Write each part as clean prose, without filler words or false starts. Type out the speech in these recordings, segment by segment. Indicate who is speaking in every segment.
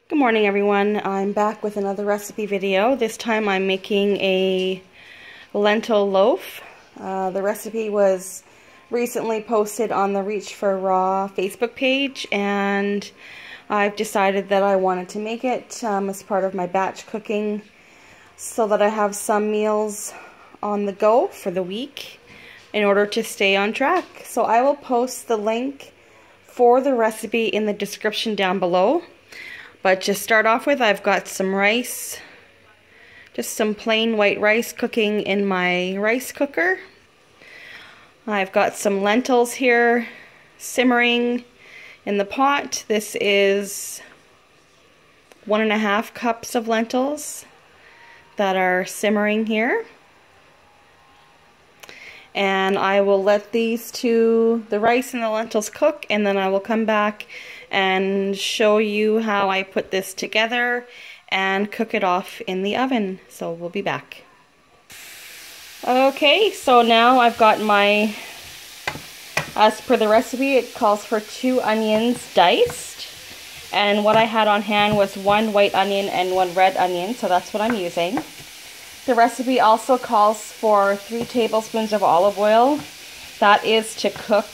Speaker 1: Good morning, everyone. I'm back with another recipe video. This time I'm making a lentil loaf. The recipe was recently posted on the Reach for Raw Facebook page, and I've decided that I wanted to make it as part of my batch cooking so that I have some meals on the go for the week in order to stay on track. So I will post the link for the recipe in the description down below. But to start off with, I've got some rice, just some plain white rice cooking in my rice cooker. I've got some lentils here simmering in the pot. This is 1.5 cups of lentils that are simmering here. And I will let these two, the rice and the lentils, cook, and then I will come back and show you how I put this together and cook it off in the oven. So we'll be back. Okay, so now I've got my, as per the recipe, it calls for 2 onions diced. And what I had on hand was 1 white onion and 1 red onion, so that's what I'm using. The recipe also calls for 3 tablespoons of olive oil. That is to cook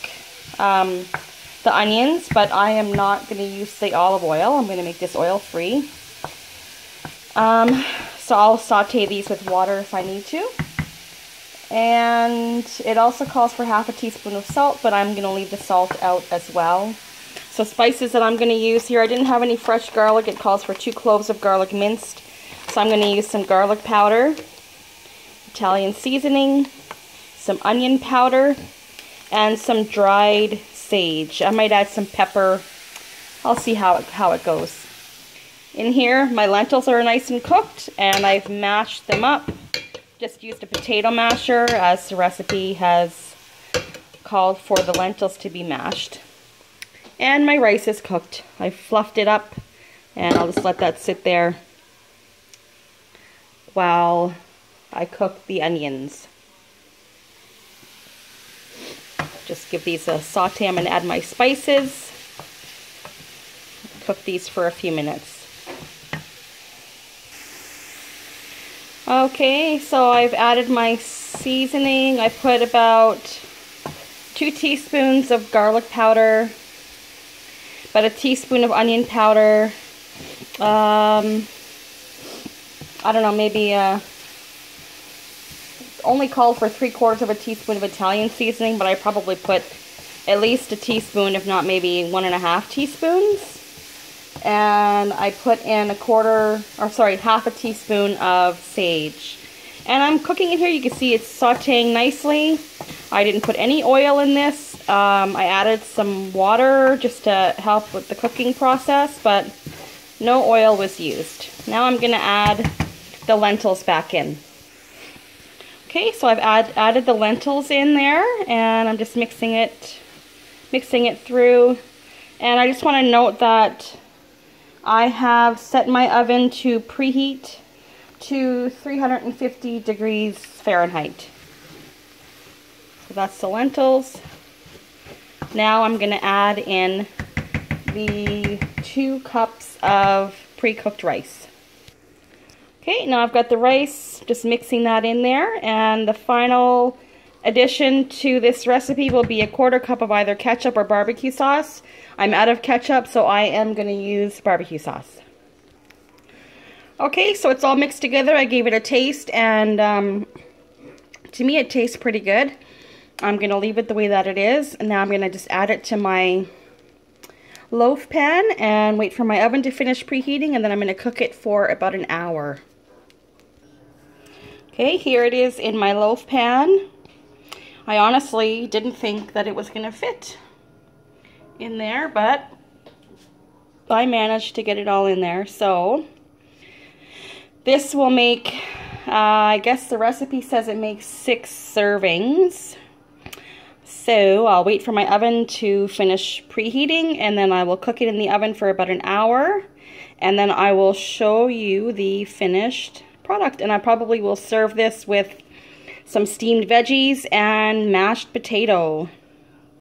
Speaker 1: the onions, but I am not going to use the olive oil. I'm going to make this oil free. So I'll saute these with water if I need to. And it also calls for 1/2 teaspoon of salt, but I'm going to leave the salt out as well. So spices that I'm going to use here, I didn't have any fresh garlic. It calls for 2 cloves of garlic minced. So I'm going to use some garlic powder, Italian seasoning, some onion powder, and some dried sage. I might add some pepper. I'll see how it goes. In here, my lentils are nice and cooked, and I've mashed them up. Just used a potato masher, as the recipe has called for the lentils to be mashed. And my rice is cooked. I fluffed it up, and I'll just let that sit there while I cook the onions. Just give these a saute. I'm going to add my spices. Cook these for a few minutes. Okay, so I've added my seasoning. I put about 2 teaspoons of garlic powder, about 1 teaspoon of onion powder, I don't know, maybe only called for 3/4 teaspoon of Italian seasoning, but I probably put at least 1 teaspoon, if not maybe 1.5 teaspoons. And I put in 1/2 teaspoon of sage. And I'm cooking it here. You can see it's sauteing nicely. I didn't put any oil in this. I added some water just to help with the cooking process, but no oil was used. Now I'm going to add the lentils back in. Okay, so I've added the lentils in there, and I'm just mixing it through. And I just want to note that I have set my oven to preheat to 350 degrees Fahrenheit. So that's the lentils. Now I'm going to add in the 2 cups of pre-cooked rice. Okay, now I've got the rice, just mixing that in there, and the final addition to this recipe will be 1/4 cup of either ketchup or barbecue sauce. I'm out of ketchup, so I am going to use barbecue sauce. Okay, so it's all mixed together. I gave it a taste, and to me it tastes pretty good. I'm going to leave it the way that it is, and now I'm going to just add it to my loaf pan and wait for my oven to finish preheating, and then I'm going to cook it for about an hour. Okay, here it is in my loaf pan. I honestly didn't think that it was going to fit in there, but I managed to get it all in there. So this will make, I guess the recipe says it makes 6 servings. So I'll wait for my oven to finish preheating, and then I will cook it in the oven for about an hour, and then I will show you the finished product. And I probably will serve this with some steamed veggies and mashed potato.